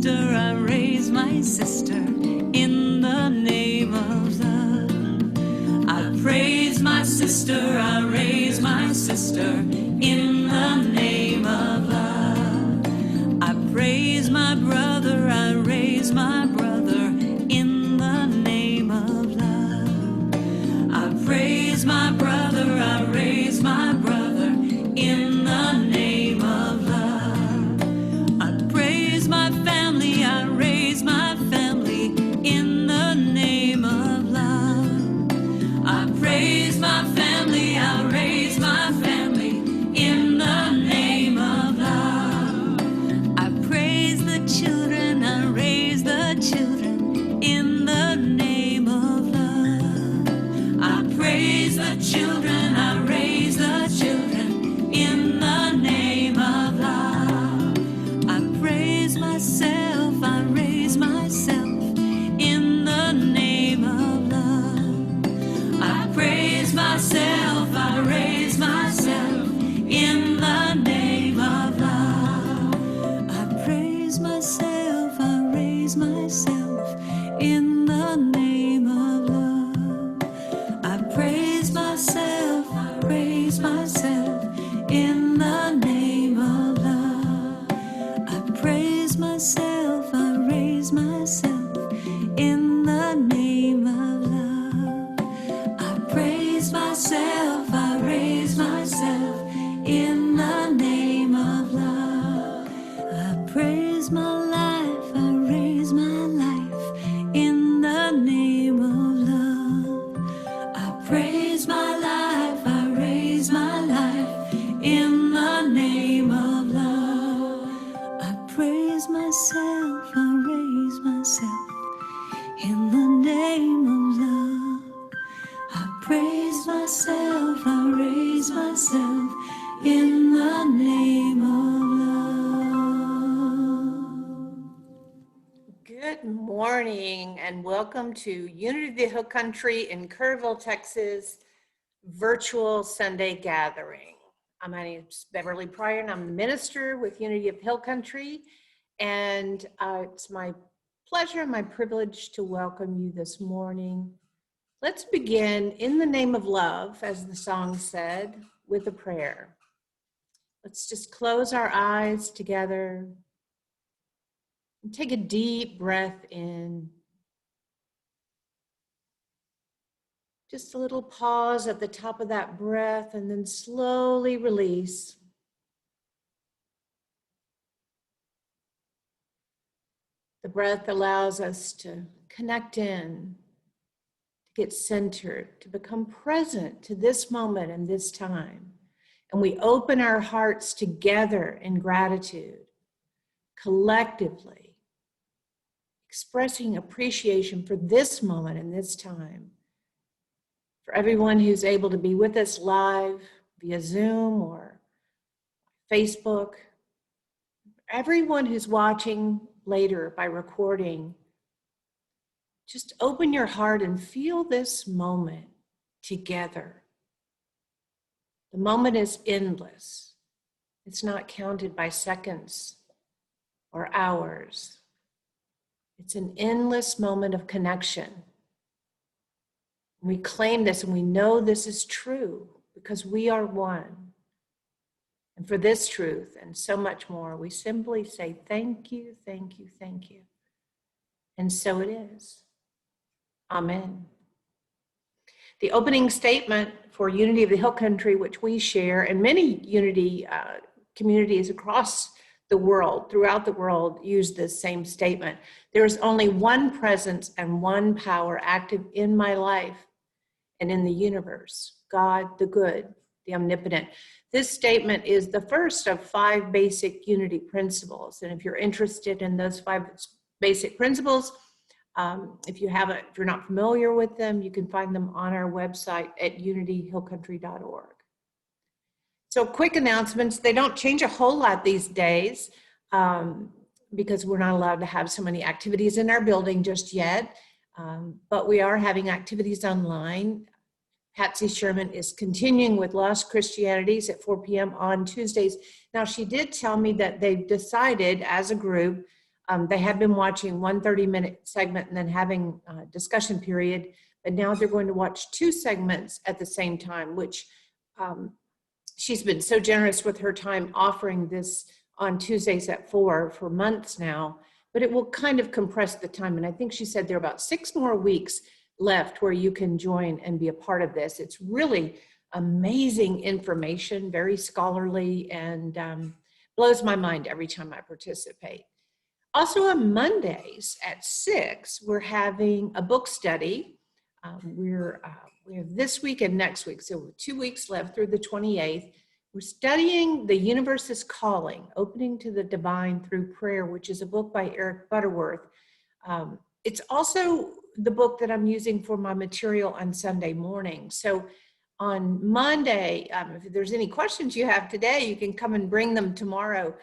sister, I raise my sister in the name of love. I praise my sister, I raise my sister in the name of love. I praise my brother, I raise my brother in the name of love. I praise my brother, I raise my brother in the name of love. I praise my family, I raise my family in the name of love. I praise my family, I raise my family in the name of love. I praise the children, I raise the children in the name of love. I praise the children, I raise the children in the name of love. I praise myself, I raise myself in the name of love. I praise myself, I raise myself in the name of love. I praise myself, I raise myself in the name of love. I praise myself, I raise myself in the name of love. I praise myself, I raise myself in the name of love. I praise myself, I raise myself in the name of love. I praise my life, I raise my life in the name of love. I praise my life, I raise my life in the name of love. I praise myself, I raise myself in the name of love. I praise myself, I raise myself in the name of love. Good morning and welcome to Unity of the Hill Country in Kerrville, Texas, virtual Sunday gathering. My name is Beverly Pryor and I'm the minister with Unity of Hill Country, and it's my pleasure and my privilege to welcome you this morning. Let's begin in the name of love, as the song said, with a prayer. Let's just close our eyes together and take a deep breath in. Just a little pause at the top of that breath and then slowly release. The breath allows us to connect in, to get centered, to become present to this moment and this time. And we open our hearts together in gratitude, collectively, expressing appreciation for this moment and this time. For everyone who's able to be with us live via Zoom or Facebook, everyone who's watching later by recording, just open your heart and feel this moment together. The moment is endless. It's not counted by seconds or hours. It's an endless moment of connection. We claim this and we know this is true because we are one. And for this truth and so much more, we simply say thank you, thank you, thank you. And so it is. Amen. The opening statement for Unity of the Hill Country, which we share, and many Unity communities across the world, throughout the world, use this same statement. There is only one presence and one power active in my life and in the universe, God, the good, the omnipotent. This statement is the first of 5 basic unity principles. And if you're interested in those 5 basic principles, if you're not familiar with them, you can find them on our website at unityhillcountry.org. So quick announcements. They don't change a whole lot these days because we're not allowed to have so many activities in our building just yet. But we are having activities online. Patsy Sherman is continuing with Lost Christianities at 4 p.m. on Tuesdays. Now, she did tell me that they've decided as a group They had been watching one 30-minute segment and then having a discussion period, but now they're going to watch 2 segments at the same time, which she's been so generous with her time offering this on Tuesdays at 4 for months now, but it will kind of compress the time. And I think she said there are about 6 more weeks left where you can join and be a part of this. It's really amazing information, very scholarly, and blows my mind every time I participate. Also on Mondays at 6, we're having a book study. We have this week and next week, so 2 weeks left through the 28th. We're studying The Universe is Calling, Opening to the Divine Through Prayer, which is a book by Eric Butterworth. It's also the book that I'm using for my material on Sunday morning. So on Monday, if there's any questions you have today, you can come and bring them tomorrow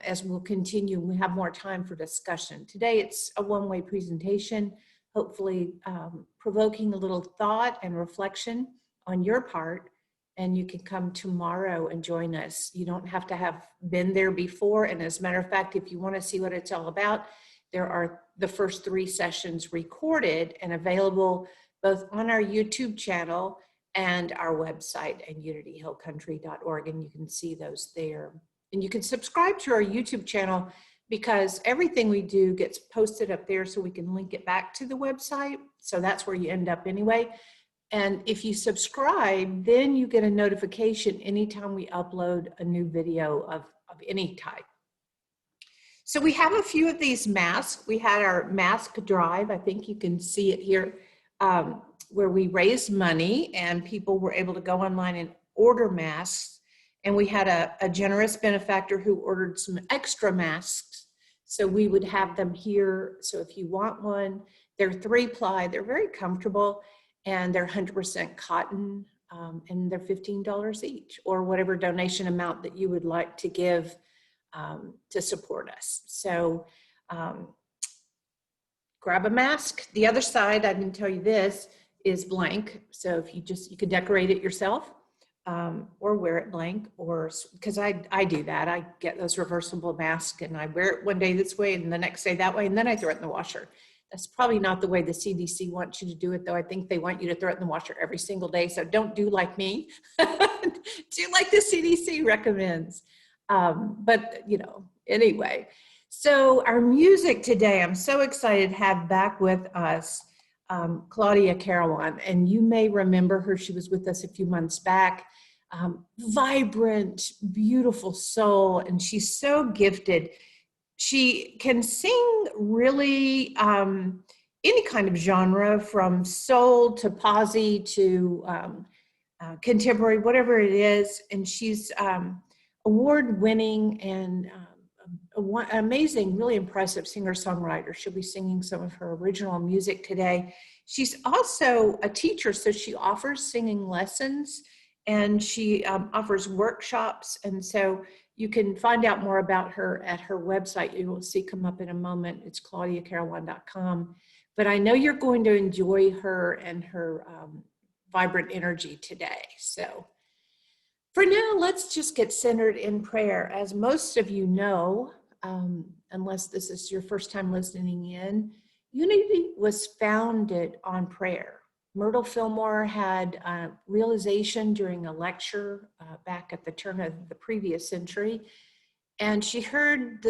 as we'll continue. We have more time for discussion. Today, it's a one-way presentation, hopefully provoking a little thought and reflection on your part. And you can come tomorrow and join us. You don't have to have been there before. And as a matter of fact, if you want to see what it's all about, there are the first 3 sessions recorded and available both on our YouTube channel and our website at unityhillcountry.org. And you can see those there. And you can subscribe to our YouTube channel because everything we do gets posted up there so we can link it back to the website. So that's where you end up anyway. And if you subscribe, then you get a notification anytime we upload a new video of any type. So we have a few of these masks. We had our mask drive. I think you can see it here, where we raised money and people were able to go online and order masks. And we had a generous benefactor who ordered some extra masks. So we would have them here. So if you want one, they're 3-ply, they're very comfortable, and they're 100% cotton, and they're $15 each, or whatever donation amount that you would like to give to support us. So grab a mask. The other side, I didn't tell you this, is blank. So if you could decorate it yourself, or wear it blank, or because I do that. I get those reversible masks and I wear it one day this way and the next day that way, and then I throw it in the washer. That's probably not the way the CDC wants you to do it, though. I think they want you to throw it in the washer every single day. So don't do like me. Do like the CDC recommends. But, anyway. So our music today, I'm so excited to have back with us Claudia Carawan. And you may remember her. She was with us a few months back. Vibrant, beautiful soul. And she's so gifted. She can sing really any kind of genre, from soul to posy to contemporary, whatever it is. And she's award-winning and amazing, really impressive singer-songwriter. She'll be singing some of her original music today. She's also a teacher, so she offers singing lessons and she offers workshops. And so you can find out more about her at her website. You will see come up in a moment. It's claudiacarawan.com. But I know you're going to enjoy her and her vibrant energy today. So for now, let's just get centered in prayer. As most of you know, unless this is your first time listening in, Unity was founded on prayer. Myrtle Fillmore had a realization during a lecture back at the turn of the previous century, and she heard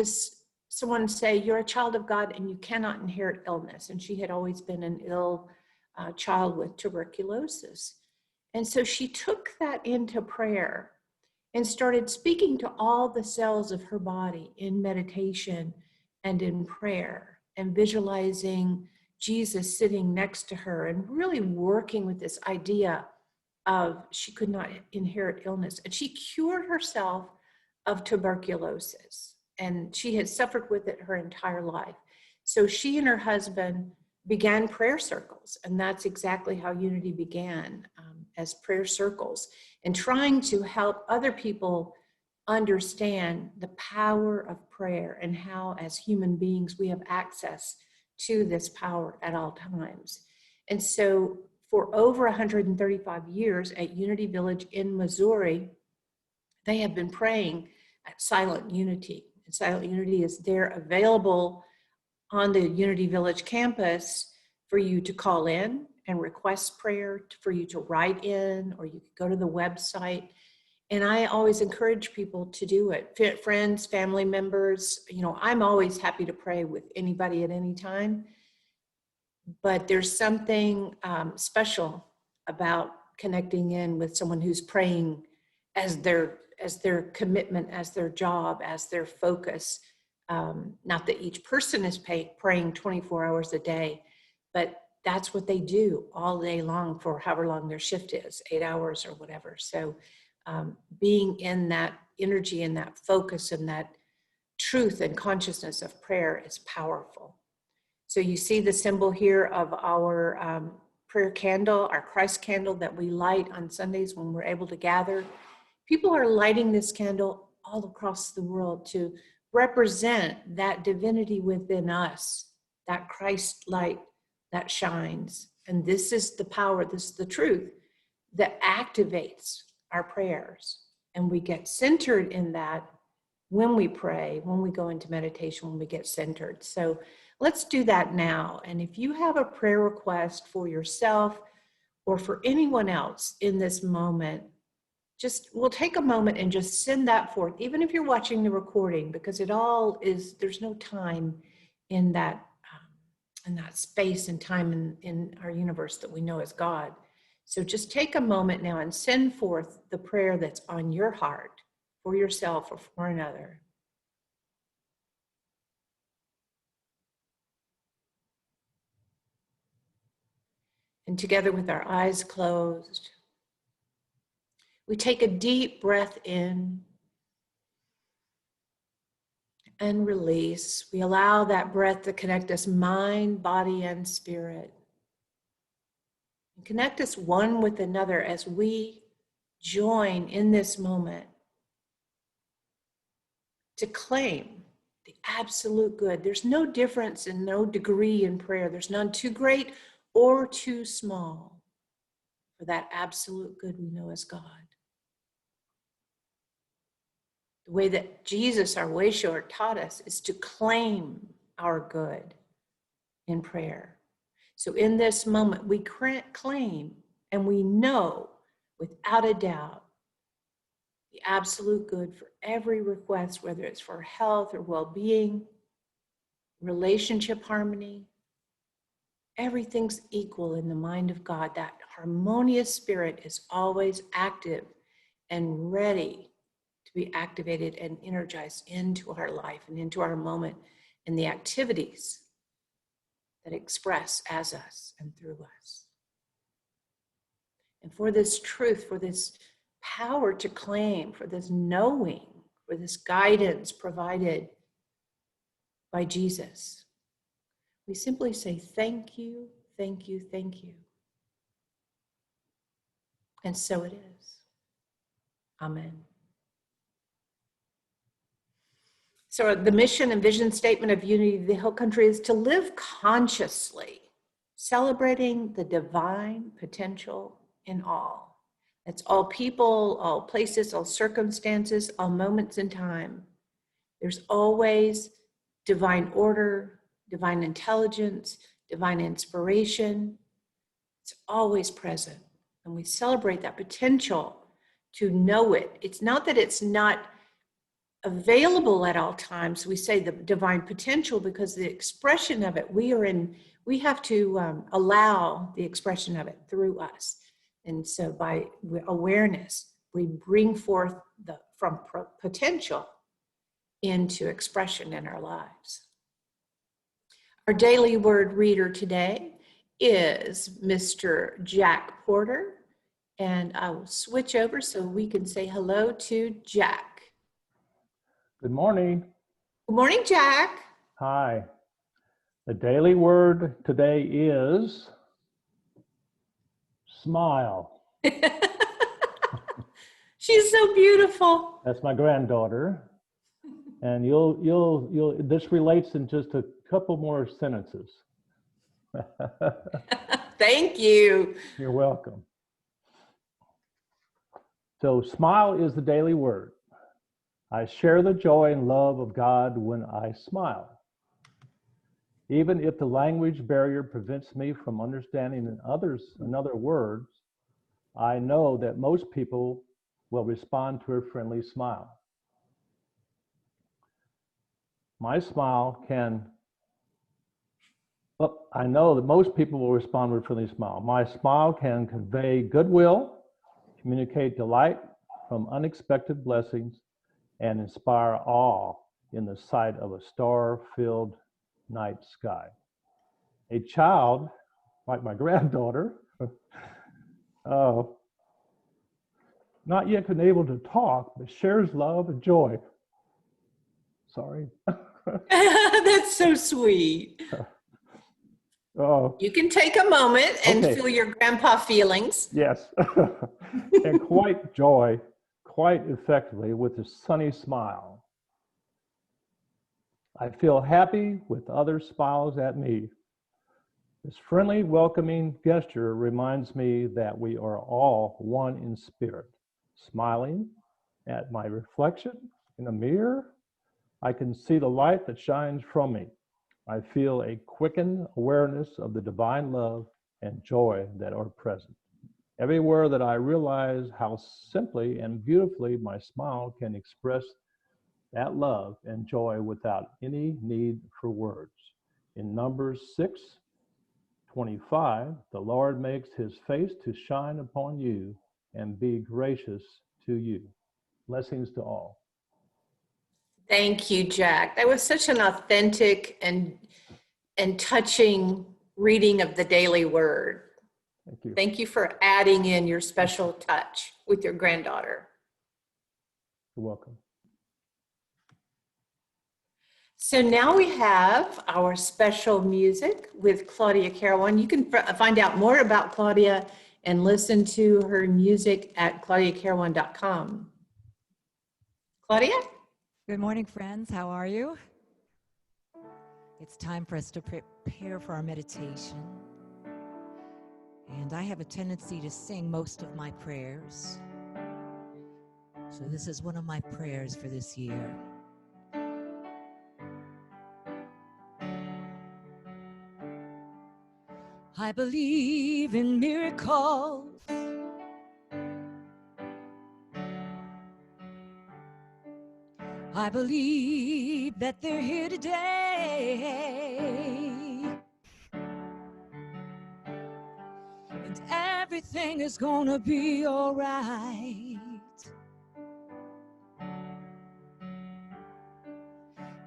someone say, "You're a child of God and you cannot inherit illness." And she had always been an ill child with tuberculosis. And so she took that into prayer and started speaking to all the cells of her body in meditation and in prayer, and visualizing Jesus sitting next to her and really working with this idea of she could not inherit illness. And she cured herself of tuberculosis, and she had suffered with it her entire life. So she and her husband began prayer circles, and that's exactly how Unity began, as prayer circles, and trying to help other people understand the power of prayer and how, as human beings, we have access to this power at all times. And so for over 135 years at Unity Village in Missouri, they have been praying at Silent Unity. And Silent Unity is there available on the Unity Village campus for you to call in and request prayer, for you to write in, or you could go to the website. And I always encourage people to do it. Friends, family members, I'm always happy to pray with anybody at any time. But there's something special about connecting in with someone who's praying as their commitment, as their job, as their focus. Not that each person is praying 24 hours a day, but that's what they do all day long for however long their shift is, 8 hours or whatever. So being in that energy and that focus and that truth and consciousness of prayer is powerful. So you see the symbol here of our prayer candle, our Christ candle that we light on Sundays when we're able to gather. People are lighting this candle all across the world to represent that divinity within us, that Christ light that shines. And this is the power, this is the truth that activates our prayers. And we get centered in that when we pray, when we go into meditation, when we get centered. So let's do that now. And if you have a prayer request for yourself or for anyone else in this moment, we'll take a moment and just send that forth, even if you're watching the recording, because there's no time in that space and time in our universe that we know as God. So just take a moment now and send forth the prayer that's on your heart for yourself or for another. And together with our eyes closed, we take a deep breath in and release. We allow that breath to connect us mind, body, and spirit. And connect us one with another as we join in this moment to claim the absolute good. There's no difference and no degree in prayer. There's none too great or too small for that absolute good we know as God. The way that Jesus, our way shower, taught us is to claim our good in prayer. So in this moment, we claim and we know without a doubt the absolute good for every request, whether it's for health or well-being, relationship harmony. Everything's equal in the mind of God. That harmonious spirit is always active and ready to be activated and energized into our life and into our moment and the activities that express as us and through us. And for this truth, for this power to claim, for this knowing, for this guidance provided by Jesus, we simply say, thank you, thank you, thank you. And so it is. Amen. So the mission and vision statement of Unity of the Hill Country is to live consciously, celebrating the divine potential in all. That's all people, all places, all circumstances, all moments in time. There's always divine order, divine intelligence, divine inspiration. It's always present. And we celebrate that potential to know it. It's not that it's not available at all times. We say the divine potential because the expression of it, we have to allow the expression of it through us. And so by awareness, we bring forth from potential into expression in our lives. Our daily word reader today is Mr. Jack Porter, and I will switch over so we can say hello to Jack. Good morning. Good morning, Jack. Hi. The daily word today is smile. She's so beautiful. That's my granddaughter. And this relates in just a couple more sentences. Thank you. You're welcome. So smile is the daily word. I share the joy and love of God when I smile. Even if the language barrier prevents me from understanding in other words, I know that most people will respond to a friendly smile. My smile can, well, I know that most people will respond with a friendly smile. My smile can convey goodwill, communicate delight from unexpected blessings, and inspire awe in the sight of a star-filled night sky. A child, like my granddaughter, not yet been able to talk, but shares love and joy. Sorry. That's so sweet. Oh, You can take a moment and okay. feel your grandpa feelings. Yes. And quite effectively with a sunny smile. I feel happy with others' smiles at me. This friendly, welcoming gesture reminds me that we are all one in spirit. Smiling at my reflection in a mirror, I can see the light that shines from me. I feel a quickened awareness of the divine love and joy that are present. Everywhere that I realize how simply and beautifully my smile can express that love and joy without any need for words. In Numbers 6:25, the Lord makes his face to shine upon you and be gracious to you. Blessings to all. Thank you, Jack. That was such an authentic and touching reading of the daily word. Thank you. Thank you for adding in your special touch with your granddaughter. You're welcome. So now we have our special music with Claudia Carawan. You can find out more about Claudia and listen to her music at claudiacarawan.com. Claudia? Good morning, friends. How are you? It's time for us to prepare for our meditation. And I have a tendency to sing most of my prayers. So this is one of my prayers for this year. I believe in miracles. I believe that they're here today. And everything is gonna be all right.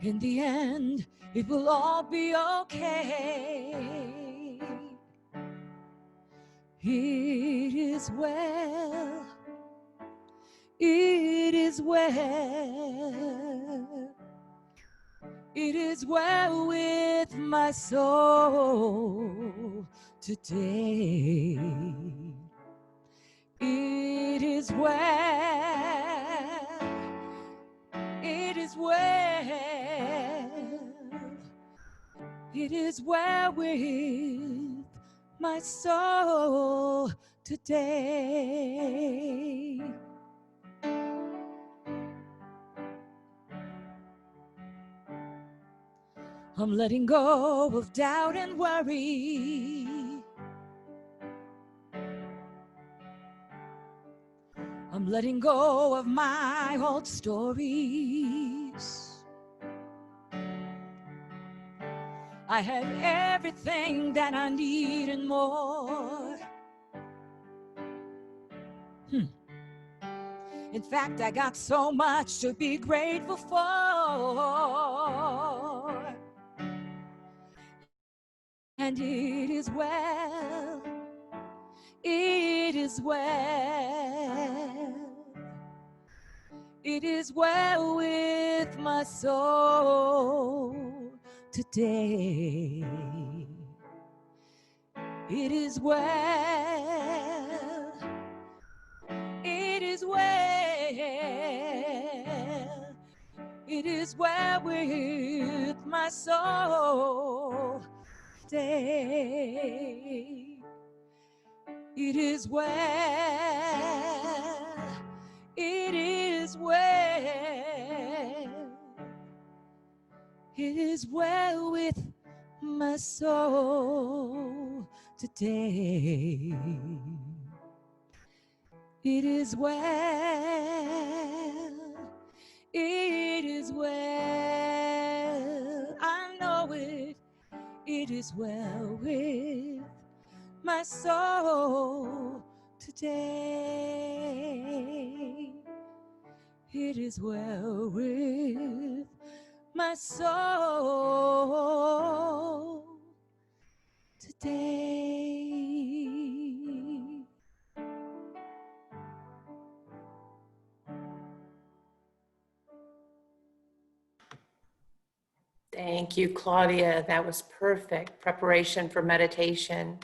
In the end, it will all be okay. It is well. It is well. It is well with my soul today. It is well. It is well. It is well with my soul today. I'm letting go of doubt and worry. I'm letting go of my old stories. I have everything that I need and more. In fact, I got so much to be grateful for. And it is well. It is well. It is well with my soul today. It is well. It is well. It is well with my soul today. It is well. It is well. It is well with my soul today. It is well, it is well, I know it, it is well with my soul today. It is well with my soul today. Thank you, Claudia. That was perfect preparation for meditation.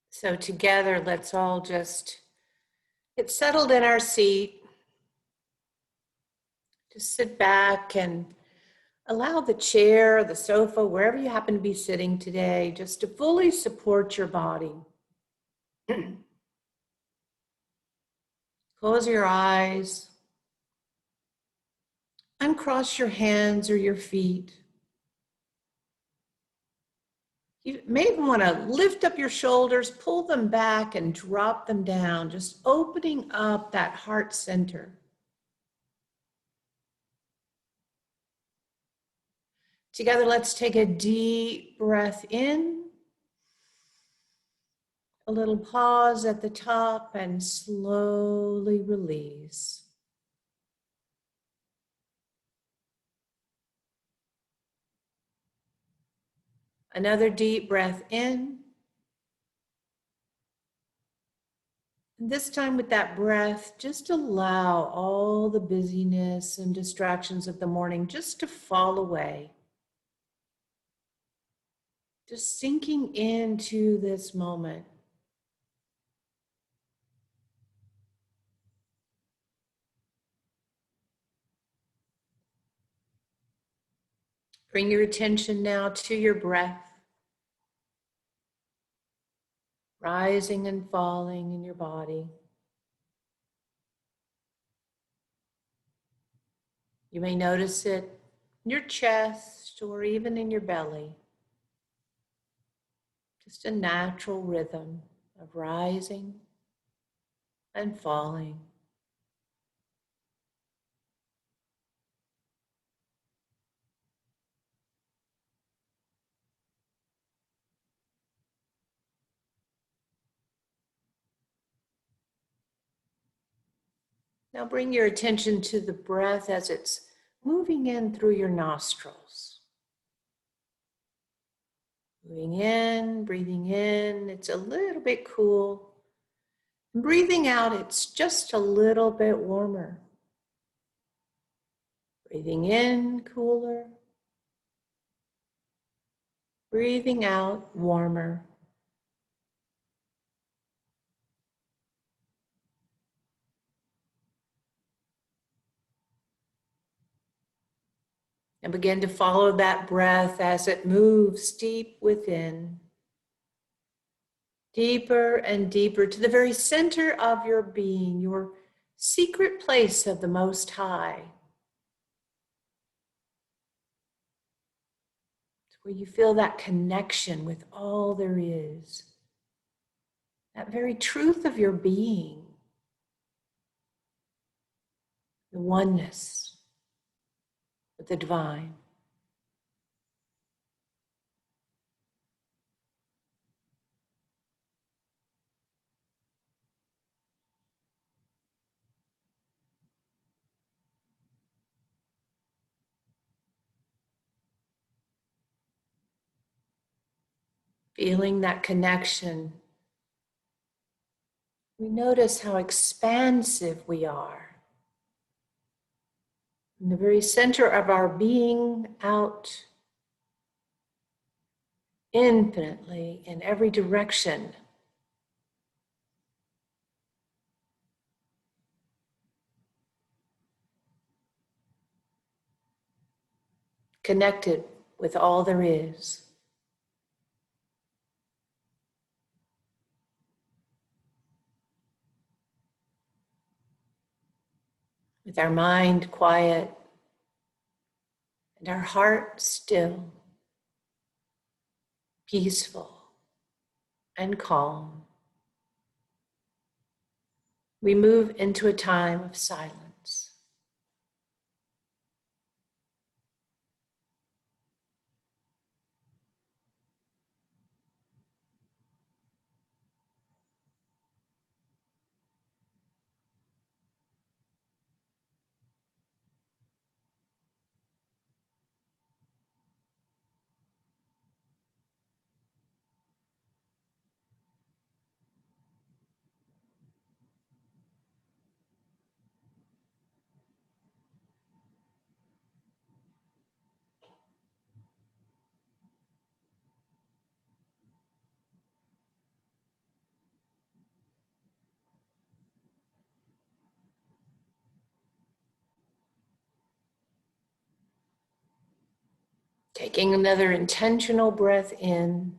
So together, let's all just get settled in our seat. Just sit back and allow the chair, the sofa, wherever you happen to be sitting today, just to fully support your body. Close your eyes. Uncross your hands or your feet. You may even want to lift up your shoulders, pull them back and drop them down, just opening up that heart center. Together, let's take a deep breath in, a little pause at the top, and slowly release. Another deep breath in. And this time with that breath, just allow all the busyness and distractions of the morning just to fall away. Just sinking into this moment. Bring your attention now to your breath, rising and falling in your body. You may notice it in your chest or even in your belly. Just a natural rhythm of rising and falling. Now bring your attention to the breath as it's moving in through your nostrils. Moving in, breathing in, it's a little bit cool. Breathing out, it's just a little bit warmer. Breathing in, cooler. Breathing out, warmer. And begin to follow that breath as it moves deep within. Deeper and deeper to the very center of your being, your secret place of the Most High. It's where you feel that connection with all there is. That very truth of your being. The oneness with the divine. Feeling that connection, we notice how expansive we are. In the very center of our being, out infinitely in every direction. Connected with all there is. with our mind quiet and our heart still, peaceful and calm, we move into a time of silence. Taking another intentional breath in,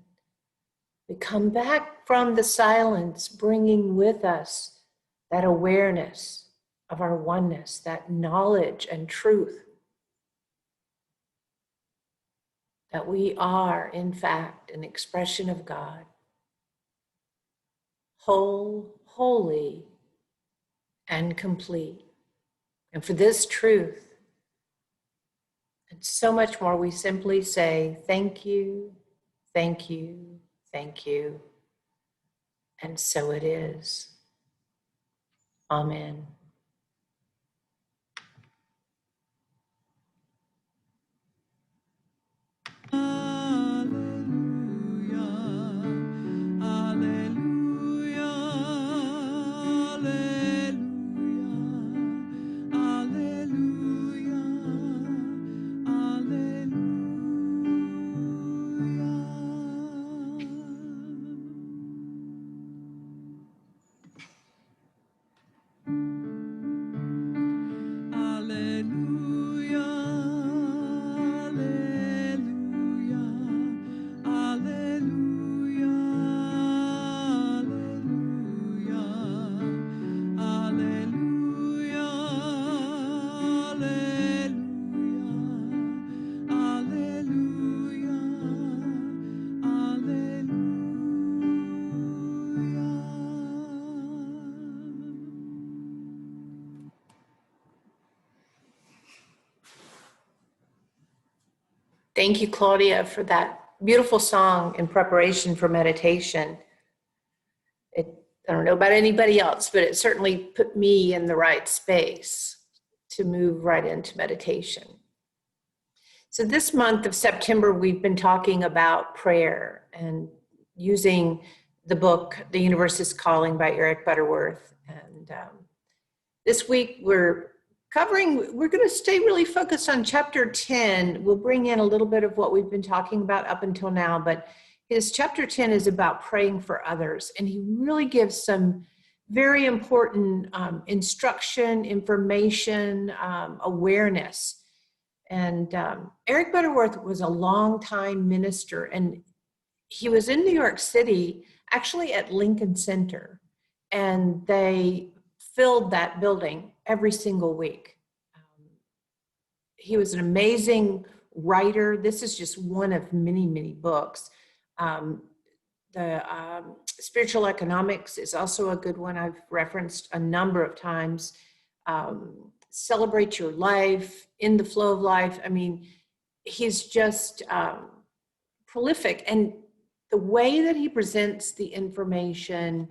we come back from the silence, bringing with us that awareness of our oneness, that knowledge and truth that we are, in fact, an expression of God, whole, holy, and complete. And for this truth, and so much more, we simply say, thank you, thank you, thank you. And so it is. Amen. Thank you, Claudia, for that beautiful song in preparation for meditation. I don't know about anybody else, but it certainly put me in the right space to move right into meditation. So this month of September, we've been talking about prayer and using the book, The Universe is Calling by Eric Butterworth. And this week we're going to stay really focused on chapter 10. We'll bring in a little bit of what we've been talking about up until now, but his chapter 10 is about praying for others. And he really gives some very important instruction, information, awareness. And Eric Butterworth was a longtime minister, and he was in New York City, actually at Lincoln Center, and they filled that building every single week. He was an amazing writer. This is just one of many, many books. The Spiritual Economics is also a good one I've referenced a number of times. Celebrate Your Life, In the Flow of Life. I mean, he's just prolific. And the way that he presents the information,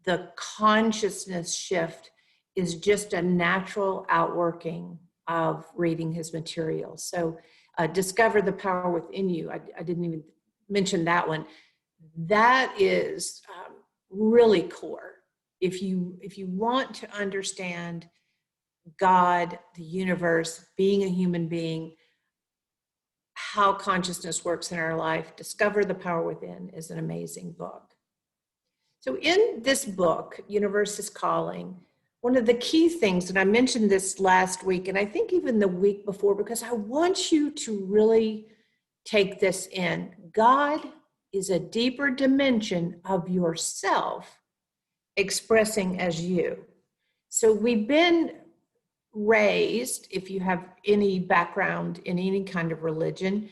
the consciousness shift is just a natural outworking of reading his material. So Discover the Power Within You. I didn't even mention that one. That is really core. If you want to understand God, the universe, being a human being, how consciousness works in our life, Discover the Power Within is an amazing book. So in this book, Universe is Calling, one of the key things, and I mentioned this last week, and I think even the week before, because I want you to really take this in. God is a deeper dimension of yourself expressing as you. So we've been raised, if you have any background in any kind of religion,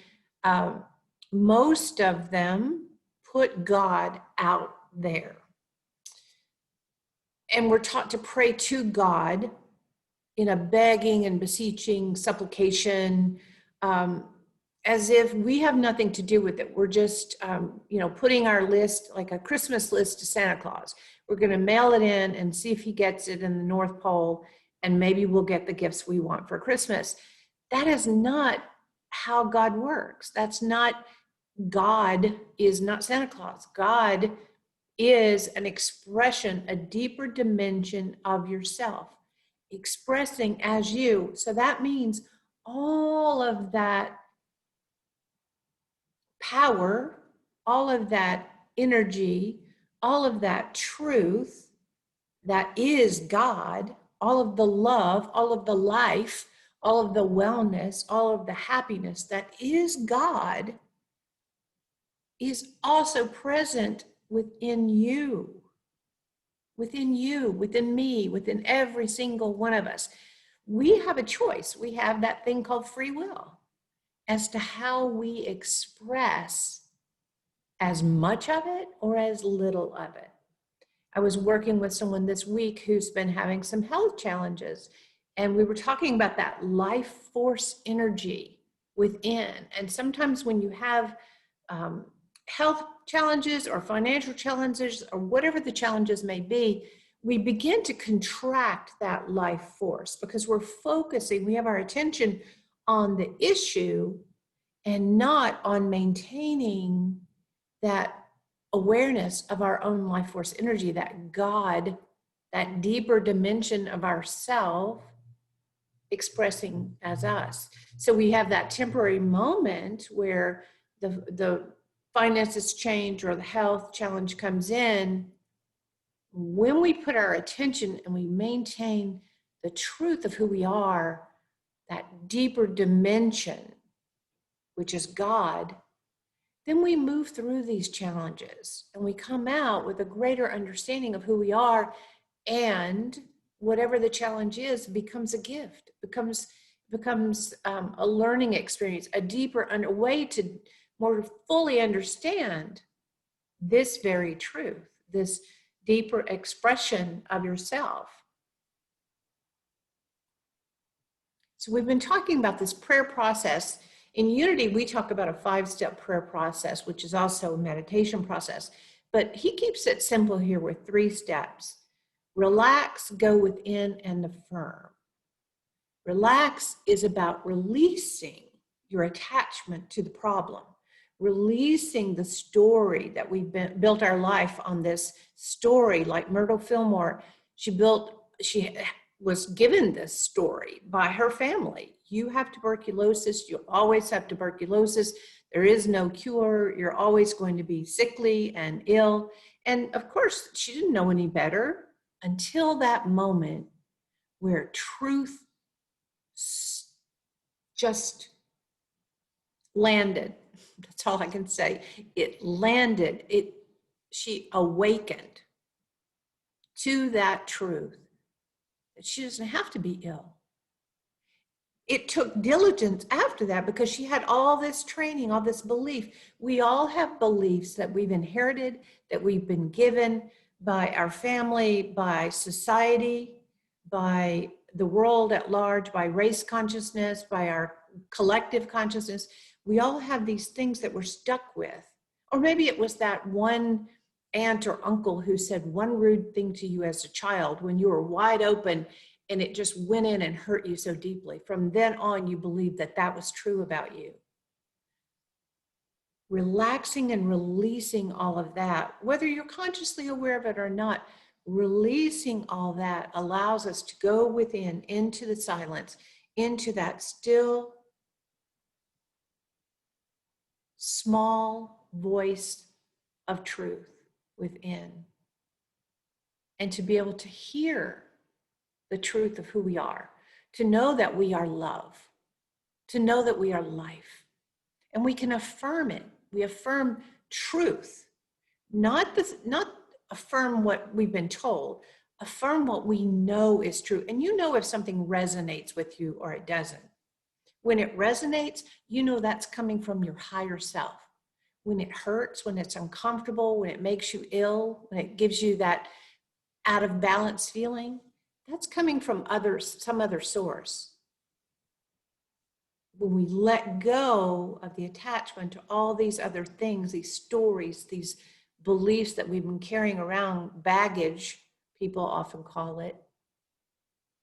most of them put God out there. And we're taught to pray to God in a begging and beseeching supplication, as if we have nothing to do with it. We're just, putting our list, like a Christmas list, to Santa Claus. We're going to mail it in and see if he gets it in the North Pole, and maybe we'll get the gifts we want for Christmas. That is not how God works. God is not Santa Claus. God is an expression, a deeper dimension of yourself, expressing as you. So that means all of that power, all of that energy, all of that truth that is God, all of the love, all of the life, all of the wellness, all of the happiness that is God is also present within you, within me, within every single one of us. We have a choice. We have that thing called free will as to how we express as much of it or as little of it. I was working with someone this week who's been having some health challenges, and we were talking about that life force energy within. And sometimes when you have health challenges or financial challenges or whatever the challenges may be, we begin to contract that life force because we're focusing, we have our attention on the issue and not on maintaining that awareness of our own life force energy, that God, that deeper dimension of ourself expressing as us. So we have that temporary moment where the finances change or the health challenge comes in. When we put our attention and we maintain the truth of who we are, that deeper dimension, which is God, then we move through these challenges and we come out with a greater understanding of who we are, and whatever the challenge is becomes a gift, becomes a learning experience, a deeper way to more fully understand this very truth, this deeper expression of yourself. So we've been talking about this prayer process. In Unity, we talk about a 5-step prayer process, which is also a meditation process, but he keeps it simple here with 3 steps. Relax, go within, and affirm. Relax is about releasing your attachment to the problem, releasing the story that we've built our life on, this story. Like Myrtle Fillmore, she was given this story by her family. You have tuberculosis, you always have tuberculosis, there is no cure, you're always going to be sickly and ill. And of course, she didn't know any better until that moment where truth just landed. That's all I can say. It landed. She awakened to that truth that she doesn't have to be ill. It took diligence after that because she had all this training, all this belief. We all have beliefs that we've inherited, that we've been given by our family, by society, by the world at large, by race consciousness, by our collective consciousness. We all have these things that we're stuck with. Or maybe it was that one aunt or uncle who said one rude thing to you as a child when you were wide open and it just went in and hurt you so deeply. From then on, you believed that that was true about you. Relaxing and releasing all of that, whether you're consciously aware of it or not, releasing all that allows us to go within, into the silence, into that still, small voice of truth within, and to be able to hear the truth of who we are, to know that we are love, to know that we are life, and we can affirm it. We affirm truth, not affirm what we've been told, affirm what we know is true. And you know if something resonates with you or it doesn't. When it resonates, you know that's coming from your higher self. When it hurts, when it's uncomfortable, when it makes you ill, when it gives you that out of balance feeling, that's coming from some other source. When we let go of the attachment to all these other things, these stories, these beliefs that we've been carrying around, baggage, people often call it,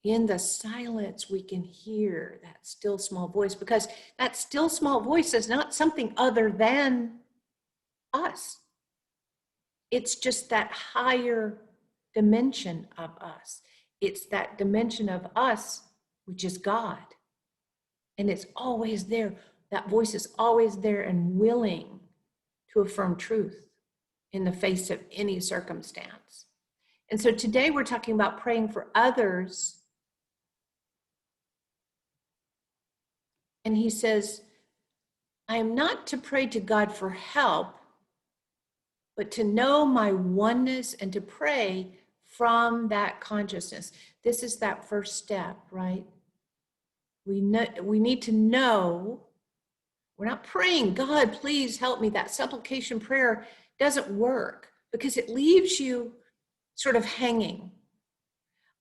in the silence, we can hear that still small voice, because that still small voice is not something other than us. It's just that higher dimension of us. It's that dimension of us, which is God. And it's always there. That voice is always there and willing to affirm truth in the face of any circumstance. And so today we're talking about praying for others. And he says, I am not to pray to God for help, but to know my oneness and to pray from that consciousness. This is that first step, right? We need to know. We're not praying, God, please help me. That supplication prayer doesn't work because it leaves you sort of hanging.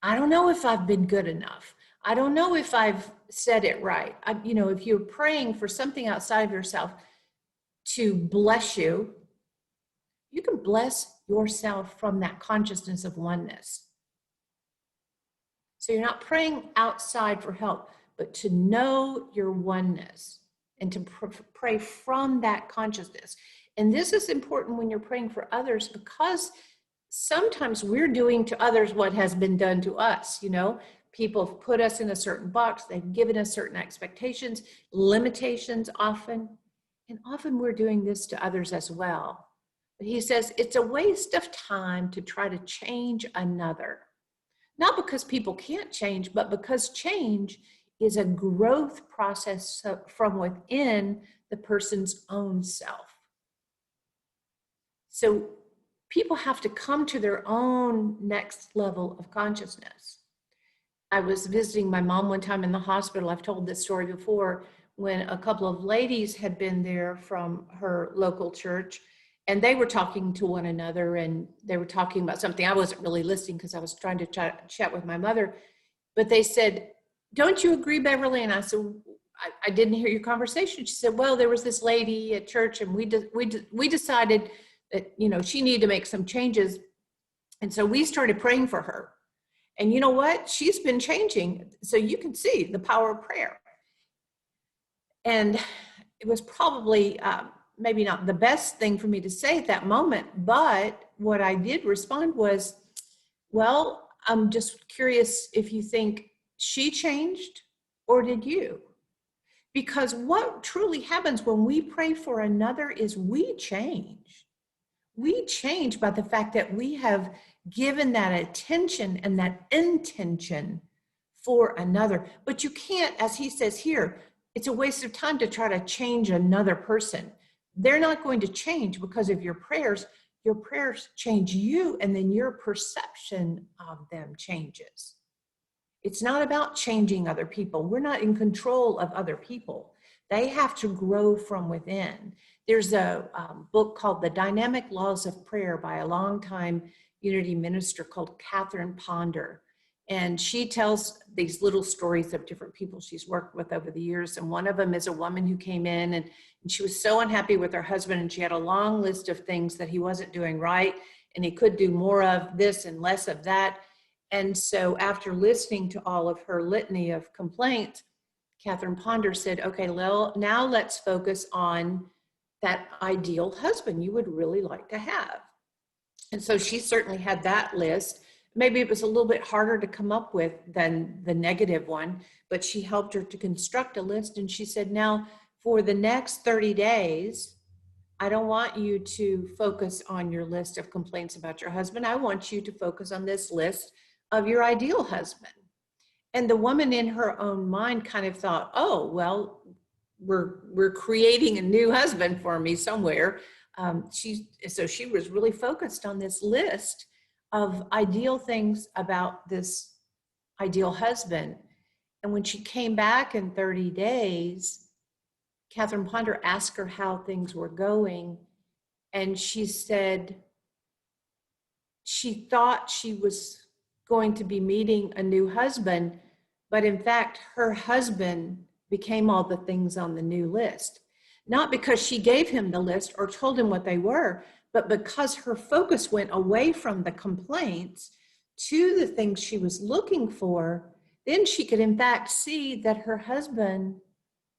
I don't know if I've been good enough. I don't know if I've said it right. If you're praying for something outside of yourself to bless you, you can bless yourself from that consciousness of oneness. So you're not praying outside for help, but to know your oneness and to pray from that consciousness. And this is important when you're praying for others, because sometimes we're doing to others what has been done to us. People have put us in a certain box. They've given us certain expectations, limitations often. And often we're doing this to others as well. But he says it's a waste of time to try to change another. Not because people can't change, but because change is a growth process from within the person's own self. So people have to come to their own next level of consciousness. I was visiting my mom one time in the hospital. I've told this story before, when a couple of ladies had been there from her local church, and they were talking to one another, and they were talking about something. I wasn't really listening because I was trying to chat with my mother, but they said, don't you agree, Beverly? And I said, I didn't hear your conversation. She said, well, there was this lady at church, and we decided that, she needed to make some changes. And so we started praying for her. And you know what? She's been changing. So you can see the power of prayer. And it was probably maybe not the best thing for me to say at that moment, but what I did respond was, well, I'm just curious if you think she changed or did you? Because what truly happens when we pray for another is we change. We change by the fact that we have given that attention and that intention for another. But you can't, as he says here, it's a waste of time to try to change another person. They're not going to change because of your prayers. Your prayers change you, and then your perception of them changes. It's not about changing other people. We're not in control of other people. They have to grow from within. There's a book called The Dynamic Laws of Prayer by a longtime Unity minister called Catherine Ponder. And she tells these little stories of different people she's worked with over the years. And one of them is a woman who came in and she was so unhappy with her husband, and she had a long list of things that he wasn't doing right, and he could do more of this and less of that. And so after listening to all of her litany of complaints, Catherine Ponder said, okay, well, now let's focus on that ideal husband you would really like to have. And so she certainly had that list. Maybe it was a little bit harder to come up with than the negative one, but she helped her to construct a list. And she said, now for the next 30 days, I don't want you to focus on your list of complaints about your husband. I want you to focus on this list of your ideal husband. And the woman in her own mind kind of thought, oh, well, we're creating a new husband for me somewhere. So she was really focused on this list of ideal things about this ideal husband. And when she came back in 30 days, Catherine Ponder asked her how things were going. And she said she thought she was going to be meeting a new husband, but in fact, her husband became all the things on the new list. Not because she gave him the list or told him what they were, but because her focus went away from the complaints to the things she was looking for. Then she could in fact see that her husband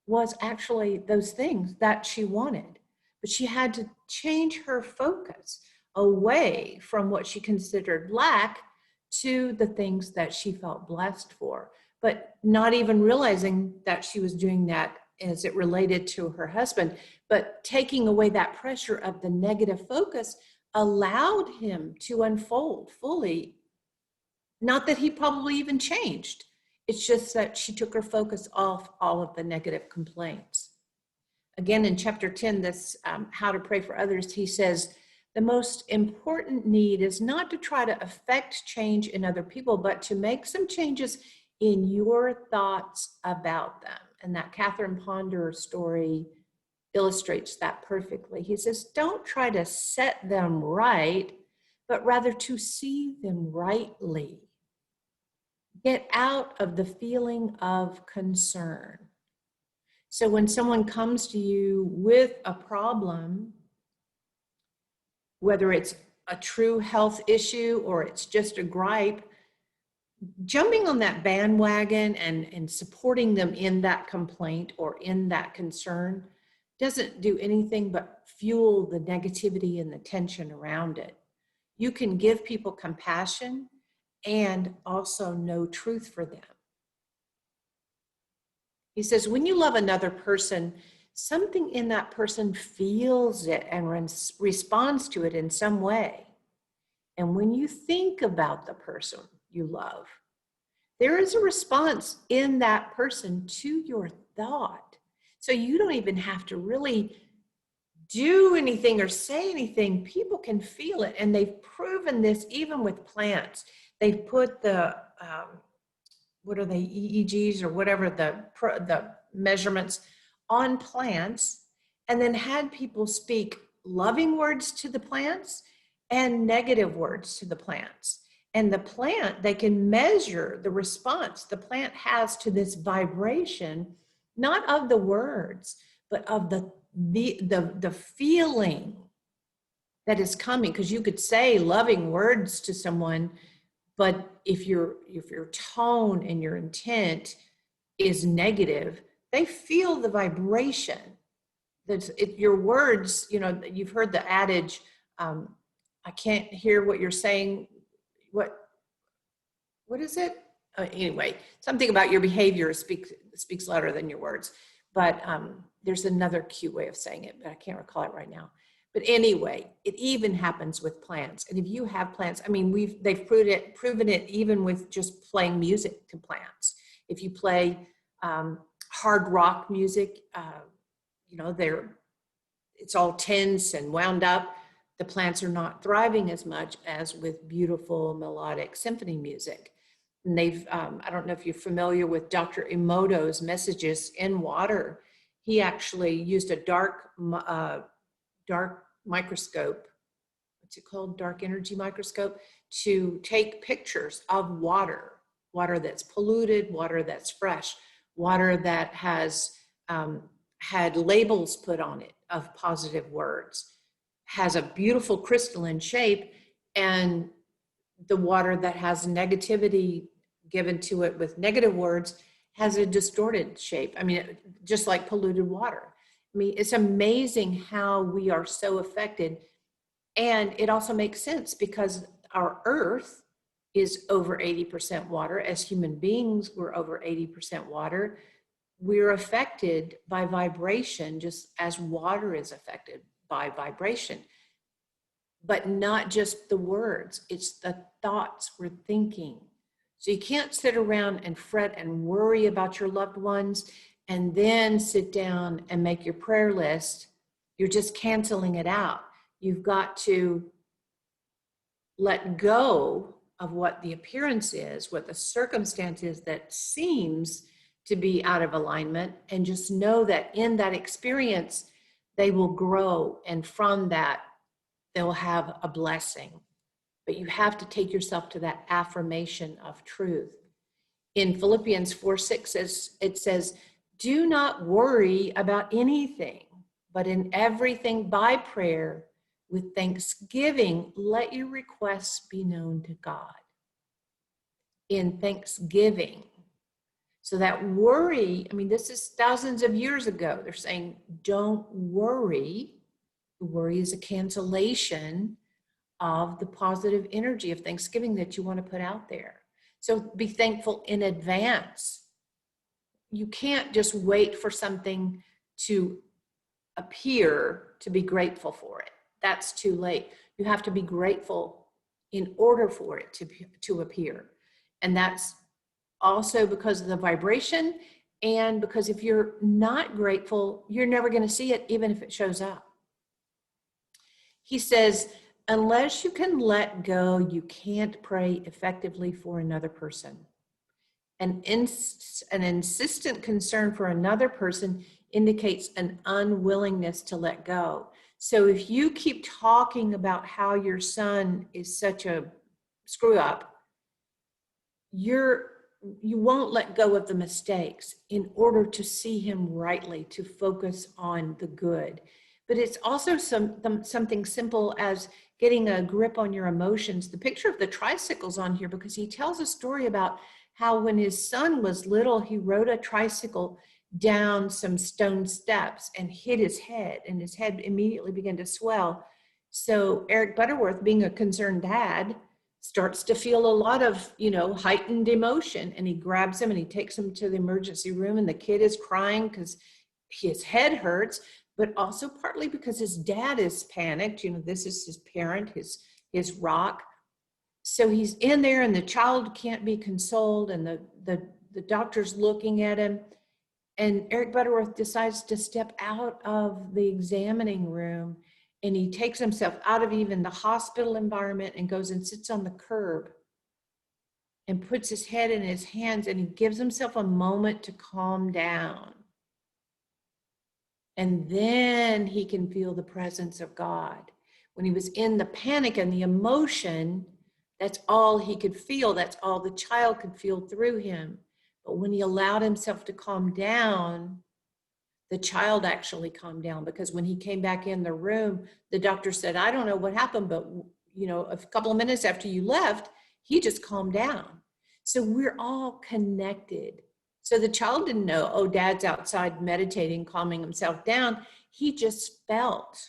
was actually those things that she wanted. But she had to change her focus away from what she considered lack to the things that she felt blessed for, but not even realizing that she was doing that as it related to her husband. But taking away that pressure of the negative focus allowed him to unfold fully. Not that he probably even changed. It's just that she took her focus off all of the negative complaints. Again, in chapter 10, this How to Pray for Others, he says, the most important need is not to try to affect change in other people, but to make some changes in your thoughts about them. And that Catherine Ponder story illustrates that perfectly. He says, don't try to set them right, but rather to see them rightly. Get out of the feeling of concern. So when someone comes to you with a problem, whether it's a true health issue or it's just a gripe, jumping on that bandwagon and supporting them in that complaint or in that concern doesn't do anything but fuel the negativity and the tension around it. You can give people compassion and also know truth for them. He says, when you love another person, something in that person feels it and responds to it in some way. And when you think about the person you love, there is a response in that person to your thought. So you don't even have to really do anything or say anything. People can feel it. And they've proven this even with plants. They've put the, what are they, EEGs or whatever, the measurements on plants, and then had people speak loving words to the plants and negative words to the plants. And the plant, they can measure the response the plant has to this vibration, not of the words, but of the feeling that is coming. Because you could say loving words to someone, but if your tone and your intent is negative, they feel the vibration. Your words, you've heard the adage, I can't hear what you're saying. What is it? Anyway, something about your behavior speaks louder than your words. But there's another cute way of saying it, but I can't recall it right now. But anyway, it even happens with plants. And if you have plants, I mean, they've proven it even with just playing music to plants. If you play hard rock music, it's all tense and wound up. The plants are not thriving as much as with beautiful melodic symphony music. And I don't know if you're familiar with Dr. Emoto's Messages in Water. He actually used a dark microscope, what's it called? Dark energy microscope, to take pictures of water that's polluted, water that's fresh, water that has had labels put on it of positive words, has a beautiful crystalline shape, and the water that has negativity given to it with negative words has a distorted shape. I mean, just like polluted water. I mean, it's amazing how we are so affected. And it also makes sense because our earth is over 80% water. As human beings, we're over 80% water. We're affected by vibration just as water is affected by vibration. But not just the words, it's the thoughts we're thinking. So you can't sit around and fret and worry about your loved ones and then sit down and make your prayer list. You're just canceling it out. You've got to let go of what the appearance is, what the circumstance is that seems to be out of alignment, and just know that in that experience, they will grow, and from that, they'll have a blessing. But you have to take yourself to that affirmation of truth. In Philippians 4:6, it says, do not worry about anything, but in everything by prayer, with thanksgiving, let your requests be known to God. In thanksgiving. So that worry, I mean, this is thousands of years ago. They're saying, don't worry. Worry is a cancellation of the positive energy of Thanksgiving that you want to put out there. So be thankful in advance. You can't just wait for something to appear to be grateful for it. That's too late. You have to be grateful in order for it to appear. And that's also because of the vibration, and because if you're not grateful, you're never going to see it, even if it shows up. He says, unless you can let go, you can't pray effectively for another person. An insistent concern for another person indicates an unwillingness to let go. So if you keep talking about how your son is such a screw up, you won't let go of the mistakes in order to see him rightly, to focus on the good. But it's also something simple as getting a grip on your emotions. The picture of the tricycle's on here because he tells a story about how when his son was little, he rode a tricycle down some stone steps and hit his head, and his head immediately began to swell. So Eric Butterworth, being a concerned dad, starts to feel a lot of, heightened emotion, and he grabs him and he takes him to the emergency room, and the kid is crying because his head hurts, but also partly because his dad is panicked. This is his parent, his rock. So he's in there, and the child can't be consoled, and the doctor's looking at him, and Eric Butterworth decides to step out of the examining room, and he takes himself out of even the hospital environment and goes and sits on the curb and puts his head in his hands, and he gives himself a moment to calm down. And then he can feel the presence of God. When he was in the panic and the emotion, that's all he could feel. That's all the child could feel through him. But when he allowed himself to calm down, the child actually calmed down, because when he came back in the room, the doctor said, I don't know what happened, but a couple of minutes after you left, he just calmed down. So we're all connected. So the child didn't know, oh, dad's outside meditating, calming himself down. He just felt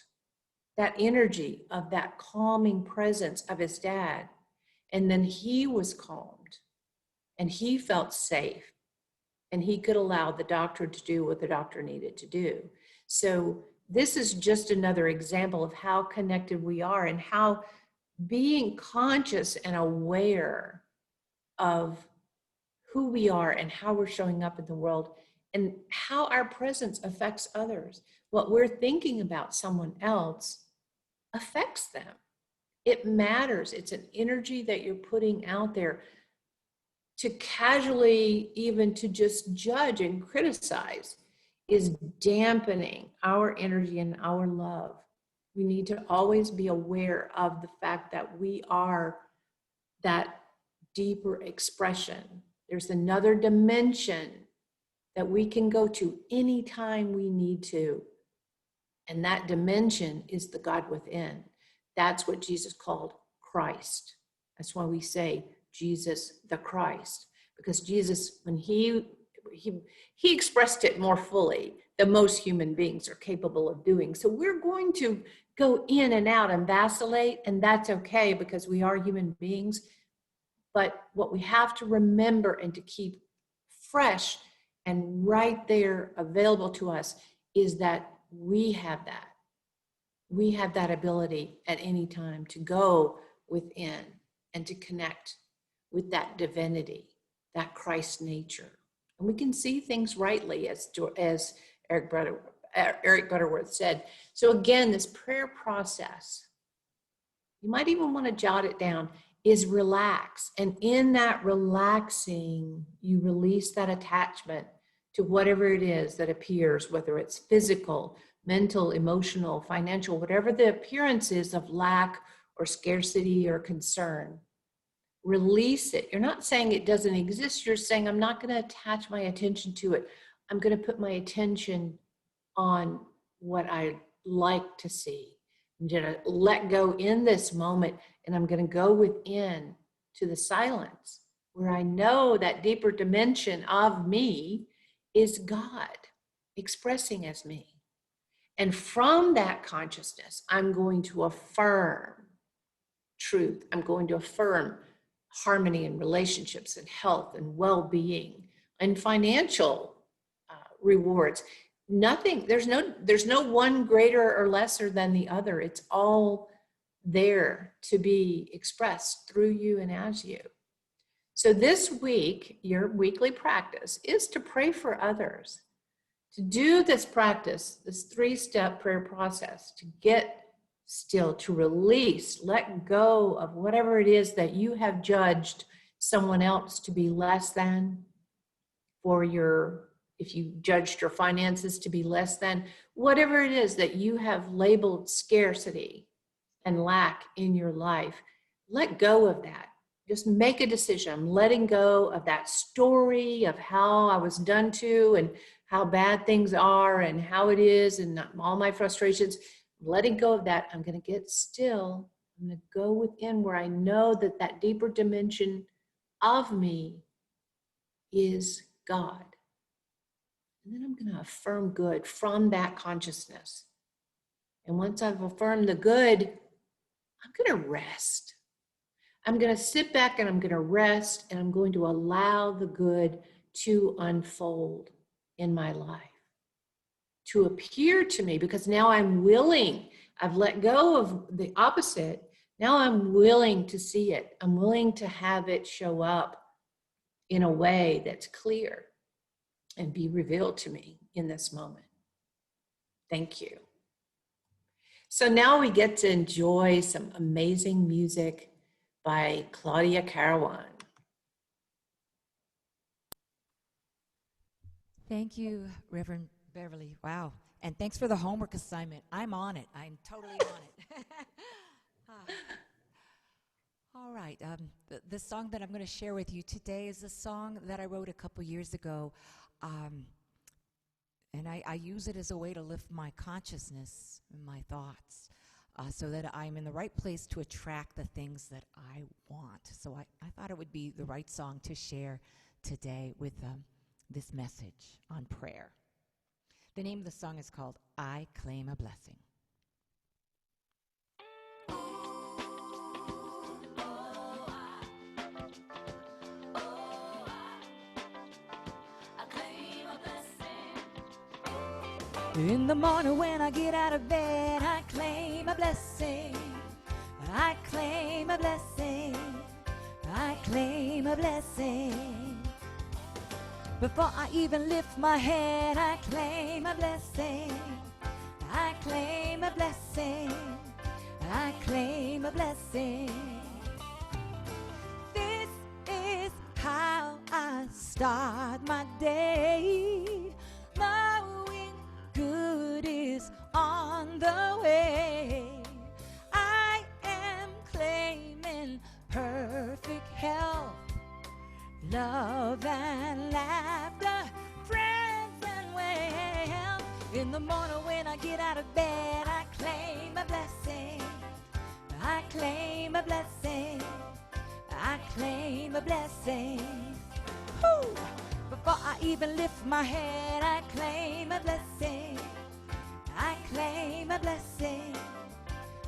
that energy of that calming presence of his dad. And then he was calmed, and he felt safe, and he could allow the doctor to do what the doctor needed to do. So this is just another example of how connected we are, and how being conscious and aware of who we are and how we're showing up in the world, and how our presence affects others. What we're thinking about someone else affects them. It matters. It's an energy that you're putting out there. To casually, even to just judge and criticize, is dampening our energy and our love. We need to always be aware of the fact that we are that deeper expression. There's another dimension that we can go to anytime we need to. And that dimension is the God within. That's what Jesus called Christ. That's why we say Jesus the Christ, because Jesus, when he expressed it more fully than most human beings are capable of doing. So we're going to go in and out and vacillate, and that's okay, because we are human beings. But what we have to remember and to keep fresh and right there available to us is that we have that. We have that ability at any time to go within and to connect with that divinity, that Christ nature. And we can see things rightly, as Eric Butterworth said. So again, this prayer process you might even want to jot it down, is relax. And in that relaxing, you release that attachment to whatever it is that appears, whether it's physical, mental, emotional, financial, whatever the appearance is of lack or scarcity or concern. Release it. You're not saying it doesn't exist. You're saying, I'm not going to attach my attention to it. I'm going to put my attention on what I like to see. I'm going to let go in this moment, and I'm going to go within to the silence where I know that deeper dimension of me is God expressing as me. And from that consciousness, I'm going to affirm truth. I'm going to affirm harmony in relationships and health and well-being and financial rewards. Nothing, there's no one greater or lesser than the other. It's all there to be expressed through you and as you. So this week, your weekly practice is to pray for others, to do this practice, this 3-step prayer process, to get still, to release, let go of whatever it is that you have judged someone else to be less than, for your, if you judged your finances to be less than, whatever it is that you have labeled scarcity and lack in your life, let go of that. Just make a decision. I'm letting go of that story of how I was done to and how bad things are and how it is and all my frustrations. I'm letting go of that. I'm going to get still. I'm going to go within where I know that that deeper dimension of me is God. And then I'm going to affirm good from that consciousness. And once I've affirmed the good, I'm going to rest. I'm going to sit back and I'm going to rest, and I'm going to allow the good to unfold in my life, to appear to me, because now I'm willing. I've let go of the opposite. Now I'm willing to see it. I'm willing to have it show up in a way that's clear and be revealed to me in this moment. Thank you. So now we get to enjoy some amazing music by Claudia Carawan. Thank you, Reverend Beverly. Wow. And thanks for the homework assignment. I'm on it. I'm totally on it. All right. The song that I'm going to share with you today is a song that I wrote a couple years ago. And I use it as a way to lift my consciousness and my thoughts so that I'm in the right place to attract the things that I want. So I thought it would be the right song to share today with this message on prayer. The name of the song is called I Claim a Blessing. In the morning when I get out of bed, I claim a blessing. I claim a blessing. I claim a blessing. Before I even lift my head, I claim a blessing. I claim a blessing. I claim a blessing. This is how I start my day, knowing good is on the way. I am claiming perfect health, love and laughter, friends and wealth. In the morning when I get out of bed, I claim a blessing. I claim a blessing. I claim a blessing. Woo! Before I even lift my head, I claim a blessing. I claim a blessing.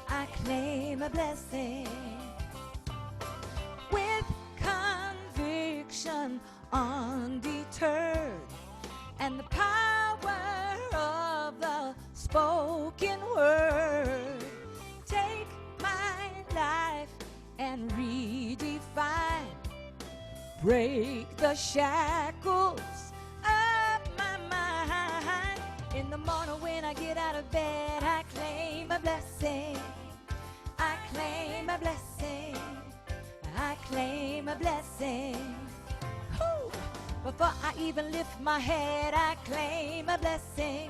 I claim a blessing. With conviction undeterred and the power of the spoken word, take my life and redefine. Break the shackles of my mind. In the morning when I get out of bed, I claim a blessing. I claim Before I even lift my head, I claim a blessing.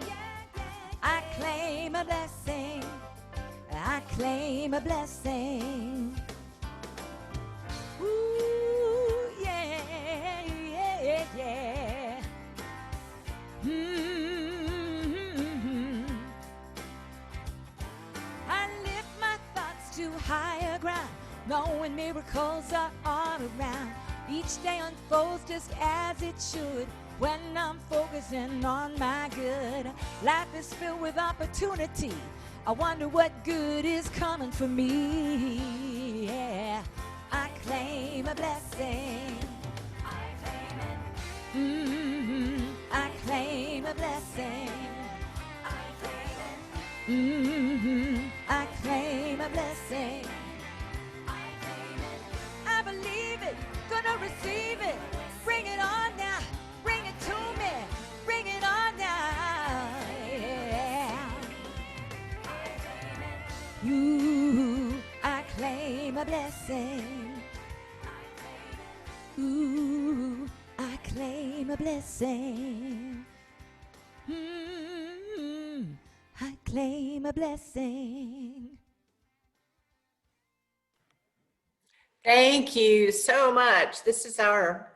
I claim a blessing. I claim a blessing. Ooh, yeah, yeah, yeah. Mm-hmm. I lift my thoughts to higher ground, knowing miracles are all around. Each day unfolds just as it should when I'm focusing on my good. Life is filled with opportunity. I wonder what good is coming for me. Yeah, I claim a blessing. I claim it. Mm-hmm. I claim a blessing. I claim it. Mm-hmm. I claim a blessing. I claim it. I believe it. Gonna receive it. Bring it on now. Bring it to me. Bring it on now. Yeah. Ooh, I claim a blessing. Ooh, I claim a blessing. I claim a blessing. Thank you so much. This is our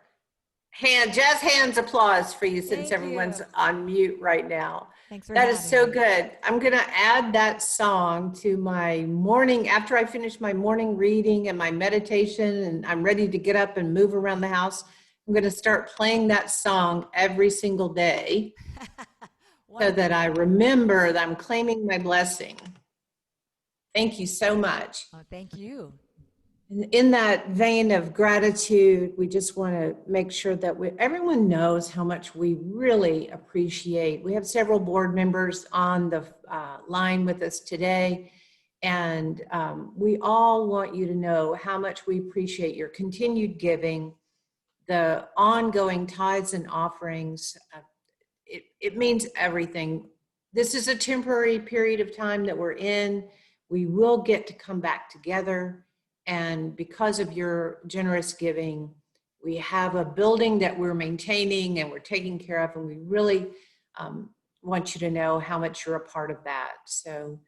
jazz hands applause for you since Thank everyone's you. on mute right now. Thanks for That is having so me. good. I'm going to add that song to my morning, after I finish my morning reading and my meditation, and I'm ready to get up and move around the house. I'm going to start playing that song every single day so that I remember that I'm claiming my blessing. Thank you so much. Oh, thank you. In that vein of gratitude, we just want to make sure that everyone knows how much we really appreciate. We have several board members on the line with us today, and we all want you to know how much we appreciate your continued giving, the ongoing tithes and offerings. It means everything. This is a temporary period of time that we're in. We will get to come back together. And because of your generous giving, we have a building that we're maintaining and we're taking care of, and we really want you to know how much you're a part of that. So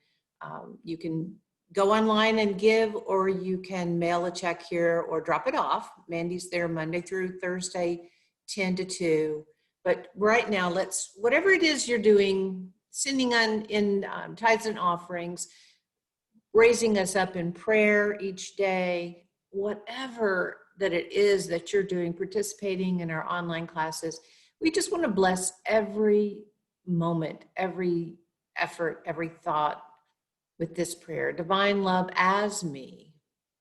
you can go online and give, or you can mail a check here or drop it off. Mandy's there Monday through Thursday, 10 to 2. But right now, whatever it is you're doing, sending in tithes and offerings, raising us up in prayer each day, whatever that it is that you're doing, participating in our online classes, we just want to bless every moment, every effort, every thought with this prayer. Divine love as me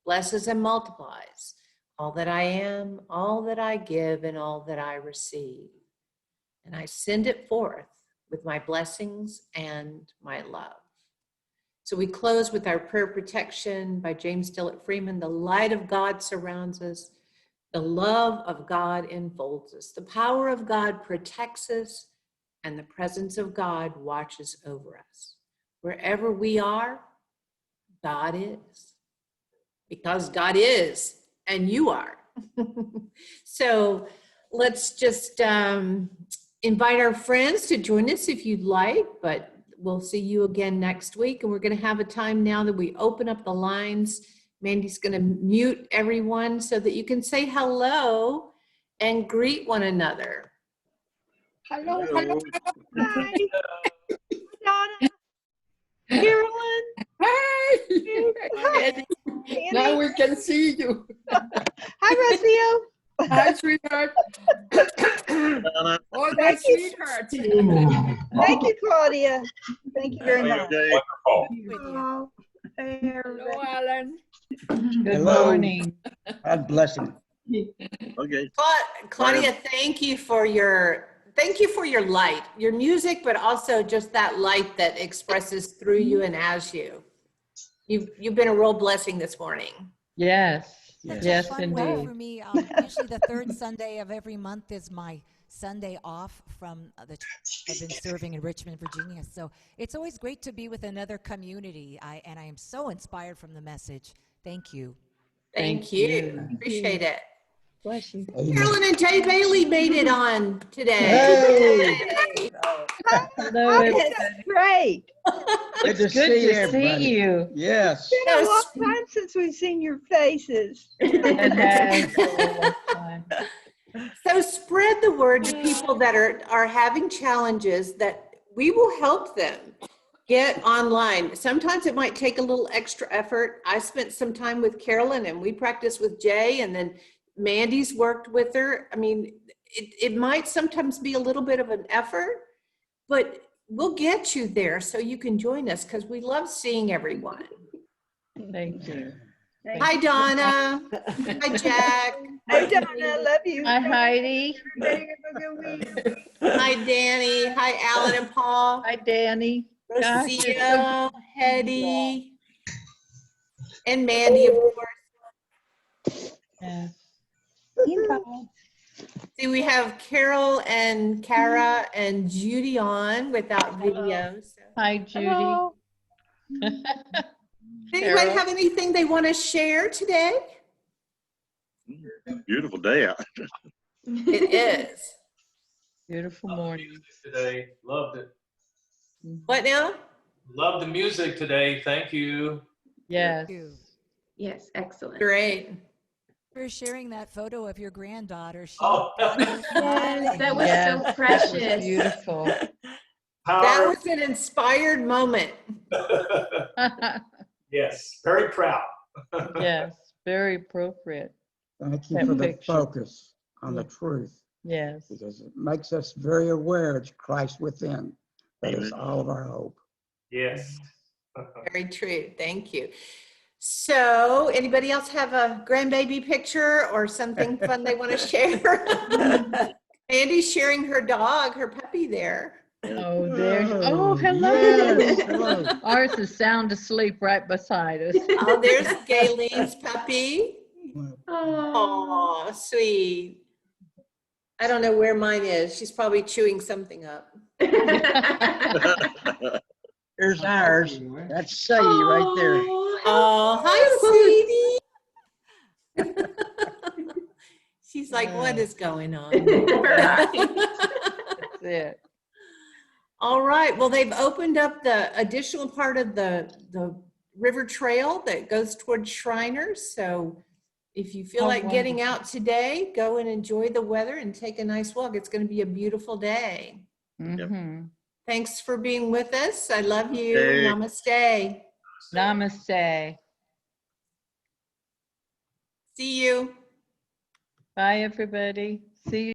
blesses and multiplies all that I am, all that I give, and all that I receive. And I send it forth with my blessings and my love. So we close with our prayer protection by James Dillett Freeman. The light of God surrounds us. The love of God enfolds us. The power of God protects us, and the presence of God watches over us. Wherever we are, God is. Because God is, and you are. So let's just invite our friends to join us if you'd like, but we'll see you again next week. And we're going to have a time now that we open up the lines. Mandy's going to mute everyone so that you can say hello and greet one another. Hello. Hi. Donna. Carolyn. Hi. Hi. Now we can see you. Hi, Rocio. Hi, sweetheart. Oh, Thank that's you. sweetheart. Thank you, Claudia. Thank you very much. Wonderful. Oh, hey, Hello, Alan. Good Hello. morning. God bless you. Okay. Claudia, thank you for your light, your music, but also just that light that expresses through you and as you. You've been a real blessing this morning. Yes, Such yes, a fun way indeed. for me. Usually the third Sunday of every month is my Sunday off from the church I've been serving in Richmond, Virginia. So it's always great to be with another community. And I am so inspired from the message. Thank you. Thank you. Appreciate it. Bless you. Carolyn and Jay Bailey made it on today. Hey. Hello, Oh, everybody. that's great. It's Good to good see to everybody. see you. Yes. It's been a long time since we've seen your faces. It has been a long time. So spread the word to people that are having challenges that we will help them get online. Sometimes it might take a little extra effort. I spent some time with Carolyn and we practiced with Jay, and then Mandy's worked with her. I mean, it might sometimes be a little bit of an effort, but we'll get you there so you can join us because we love seeing everyone. Thank you. Hi, Donna. Hi, Jack. Hi, Donna. Love you. Hi, Heidi. Everybody have a good week. Hi, Danny. Hi, Alan and Paul. Hi, Danny. Gosh, you're so Rosia, Hetty, and Mandy, of course. Yes. See, we have Carol and Kara and Judy on without video. So. Hi, Judy. Hello. Anybody Carol. have anything they want to share today? Beautiful day out. It is. Beautiful morning. Today, loved it. What now? Loved the music today. Thank you. Yes. Yes, excellent. Great. For sharing that photo of your granddaughter. She Oh. got her smiling. That was Yes, so it precious. was beautiful. That Power. was an inspired moment. Yes, very proud. Yes, very appropriate. Thank you That for the picture. focus on the truth, Yes. because it makes us very aware it's Christ within. That is all of our hope. Yes. Very true. Thank you. So anybody else have a grandbaby picture or something fun they want to share? Andy's sharing her dog, her puppy there. Oh, there. Oh, hello. Yes, hello. Ours is sound asleep right beside us. Oh, there's Galen's puppy. Oh, Oh, sweet. I don't know where mine is. She's probably chewing something up. Here's ours. That's Sadie right there. Oh, hi, sweetie. She's like, what is going on? That's it. All right. Well, they've opened up the additional part of the river trail that goes towards Shriners. So if you feel Oh, like getting wonderful. out today, go and enjoy the weather and take a nice walk. It's going to be a beautiful day. Mm-hmm. Thanks for being with us. I love you. Hey. Namaste. Namaste. See you. Bye, everybody. See you.